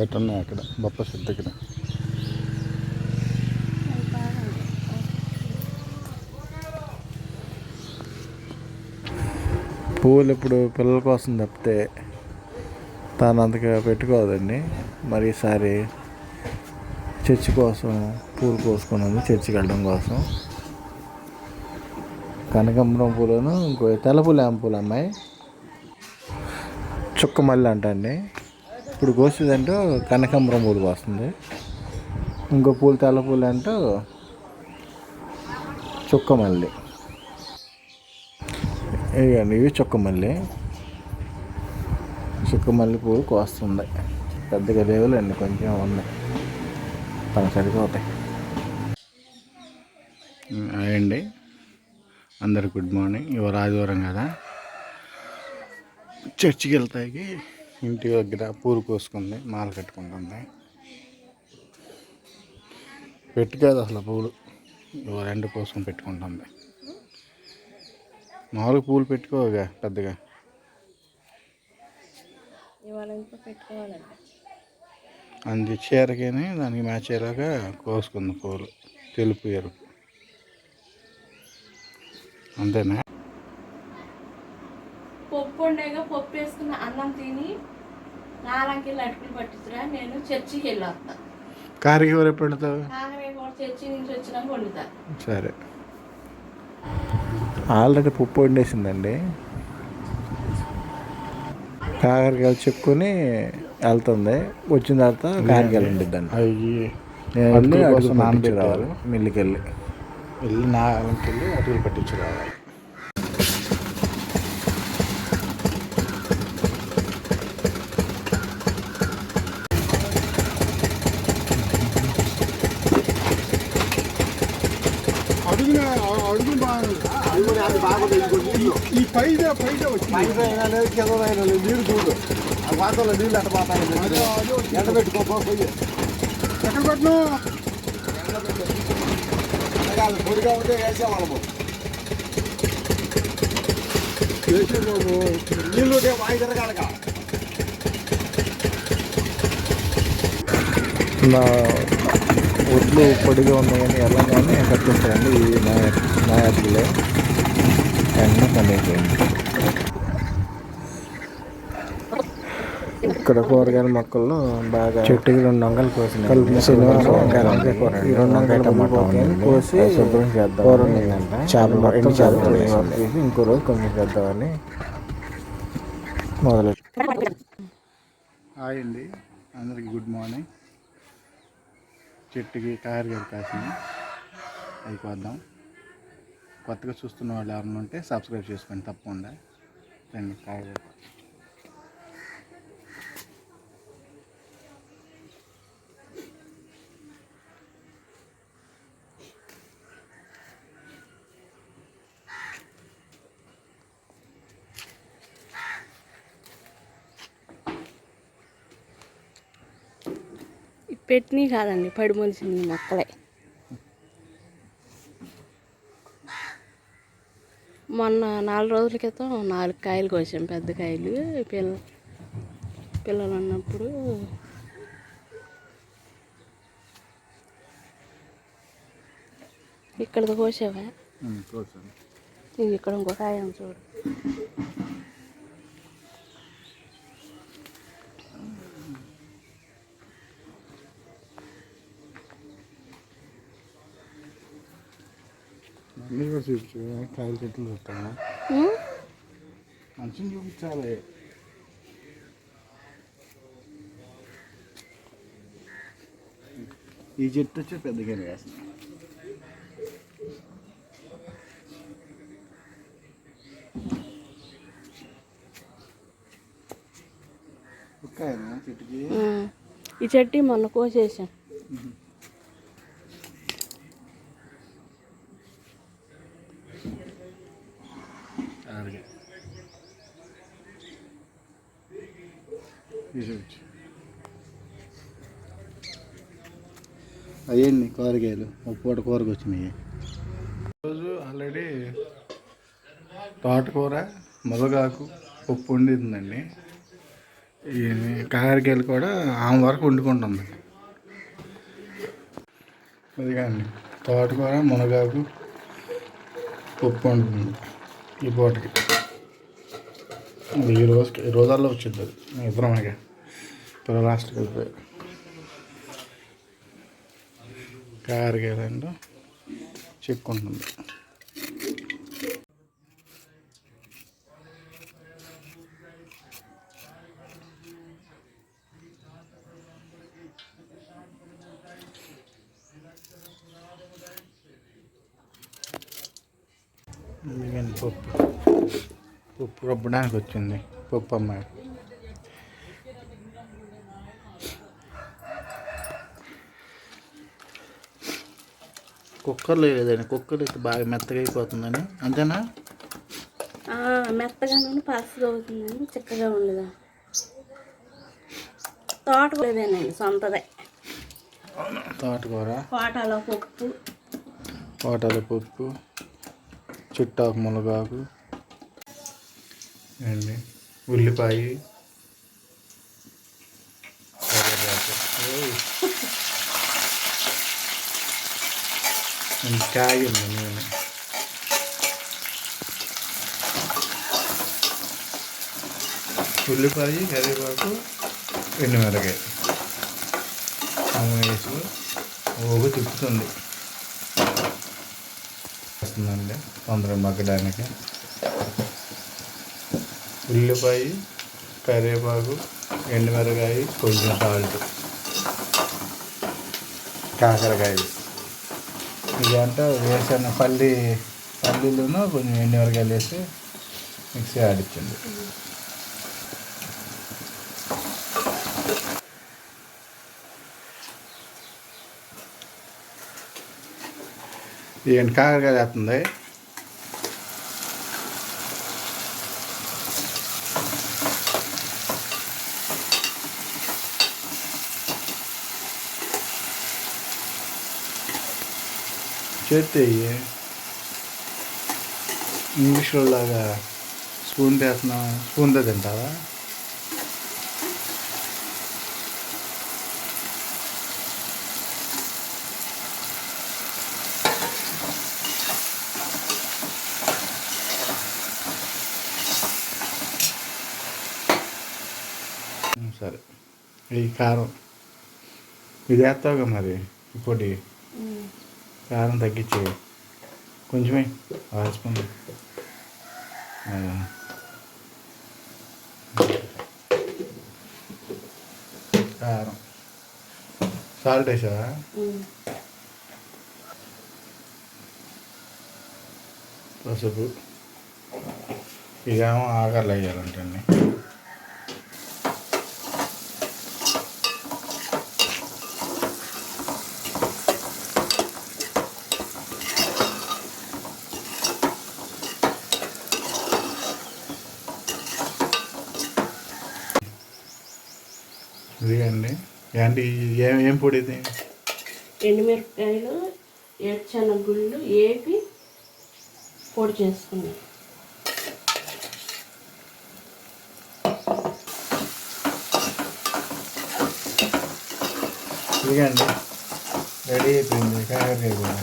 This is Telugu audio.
ఎట్టున్నాయి అక్కడ బొప్ప చెట్టు దగ్గర. పువ్వులు ఇప్పుడు పిల్లల కోసం తప్పితే తాను అంతగా పెట్టుకోదండి. మరి ఈసారి చర్చి కోసం పూలు కోసుకున్నాను, చర్చికి వెళ్ళడం కోసం. కనకాంబరం పూలను ఇంకో తెల్ల పూలు ఏం పూలు అమ్మాయి చుక్క మల్లి అంట అండి. ఇప్పుడు కోసేదంటూ కనకాంబరం పూలు వస్తుంది. ఇంకో పూలు తెల్ల పూలు అంటూ చుక్క మల్లి. ఇవ్వండి, ఇవి చుక్క మల్లి. చుక్క మల్లి పువ్వు కోస్తుంది. పెద్దగా లేవులేండి, కొంచెం ఉన్నాయి, తను సరిపోతాయి. అయ్యండి, అందరికి గుడ్ మార్నింగ్. ఇవాళ ఆదివారం కదా, చర్చికి వెళ్తాయి. ఇంటి దగ్గర పూలు కోసుకుంది, మాల కట్టుకుంటుంది. పెట్టుకోదు అసలు పూలు, ఇవాళ ఎండ కోసుకొని పెట్టుకుంటుంది. మామూలుగా పూలు పెట్టుకోగా పెద్దగా, అంది చీరకని దానికి మ్యాచ్ అయ్యేలాగా కోసుకుంది పూలు, తెలుపు ఎరుపు. అంతేనా? పప్పు ఉండేగా, పప్పు వేసుకున్న అన్నం తిని 4 కిలో అటుకులు పట్టించురా, నేను చర్చికి వెళ్ళి వస్తా. కారికి ఎవరు ఎప్పుడు వండుతావు? చర్చి నుంచి వచ్చినాక వండుతా. సరే. ఆల్రెడీ పప్పు వండేసిందండి. కాకరకాయలు చెప్పుకొని వెళ్తుంది. వచ్చిన తర్వాత కాకరకాయలు వండిద్దండి. అవి నేను వెళ్ళి అడుగు నానబెట్టాలి, మిల్లికి వెళ్ళి నానకెళ్ళి అటుకులు పట్టించురావాలి. ఈ పైదే వచ్చి నీరు చూడు, ఆ వాతావరణంలో నీళ్ళు ఎట్ట పోతాయి. ఎండ పెట్టుకోపోయి ఎక్కడ పెట్టినా పొడిగా ఉంటే వేసేవాళ్ళము. వేసే నీళ్ళు వాయి తిరగాలగా. ఒడ్లు పొడిగా ఉన్నాయని వెళ్ళగానే కట్టేస్తారండి. ఈ నాయకులే ఎండ పనిపోయింది. ఇక్కడ కూరగాయల మొక్కల్లో బాగా చెట్టుకి 2 వంగలు కోసినాయి. శనివారం వంకాయ కూర, 2 వంకాయ టమాటా కోసి శుభ్రం చేద్దాం. చేపలు ఎండు చేపలు తీసి ఇంకో రోజు కొంచెం చేద్దామని మొదలెట్టు. హాయ్ అండి, అందరికీ గుడ్ మార్నింగ్. చెట్టుకి కాయగూరలు కాసినాయి, అయిపోద్దాం. కొత్తగా చూస్తున్న వాళ్ళు ఎవరైనా ఉంటే సబ్స్క్రైబ్ చేసుకోండి తప్పకుండా. రండి, కాయగూర. పెట్టినవి కాదండి, పడి మొలిసింది మొక్కలే. మొన్న 4 రోజుల క్రితం 4 కాయలు కోసాం, పెద్ద కాయలు. పిల్లలు ఉన్నప్పుడు ఇక్కడది కోసావా? ఇది ఇక్కడ ఇంకో కాయ చూడు. మీరు చూపించు, కాయలు చెట్లు చూస్తాను, మంచిగా చూపించాలి. ఈ చెట్టు వచ్చి పెద్దగా వేస్తుంది. చెట్టుకి ఈ చెట్టు మొన్న కోసేసాం. అయ్యండి కూరగాయలు ఒక పూట కూరకు వచ్చినాయి. ఈరోజు ఆల్రెడీ తోటకూర మునగాకు పప్పు వండిందండి. ఈ కాకరకాయలు కూడా ఆమె వరకు వండుకుంటుంది. అదిగాండి తోటకూర మునగాకు పప్పు వండుతుంది ఈ పూటకి. ఈ రోజుల్లో వచ్చింది అది. ఇద్దరమేగా పిల్లలు లాస్ట్కి వెళ్ళిపోయారు. కాకరకాయలు చెక్కుంటుంది. పప్పు రుబ్బడానికి వచ్చింది పప్పు అమ్మాయి. కుక్కర్లో లేదండి, కుక్కర్ అయితే బాగా మెత్తగా అయిపోతుందని. అంతేనా? మెత్తగా పలసగా అవుతుందని చిక్కగా ఉండదా. తోటకూర లేదేనండి, సొంతదే. తోటకూర, కోటాల పప్పు, చిట్టాకు మునగాకు అండి, ఉల్లిపాయ, కాయ ఉంది నేను. ఉల్లిపాయ, కరివేపాకు, ఎండుమిరకాయ వేసి ఓగు తిప్పుతుంది వస్తుందండి తొందరగా మగ్గడానికి. ఉల్లిపాయ, కరివేపాకు, ఎండుమిరకాయ, కొంచెం సాల్ట్, కాకరకాయ ఇదంతా వేసాను. పల్లీలను కొంచెం ఎండుమిరకాయలు వేసి మిక్సీ ఆడిచ్చింది. ఏంటి కాకరకాయ వేస్తుంది. చేస్తే ఇంగ్లీష్లో లాగా స్పూన్ వేస్తున్నా, స్పూన్తో తింటావా? సరే, ఈ కారం ఇది వేస్తావుగా మరి. ఇప్పుడు కారం తగ్గించే కొంచెమే, 1 స్పూన్ కారం. సాల్ట్ వేసావా? పసుపు. ఇదేమో ఆకర్లు వేయాలంటండి. ఇదిగండి ఏంటి, ఏం పొడి ఇది? ఎండుమిరపకాయలు, ఏరుశనగగుళ్ళు ఏపి పొడి చేసుకున్నాం. ఇదిగండి రెడీ అయిపోయింది కాకరకాయ కూడా.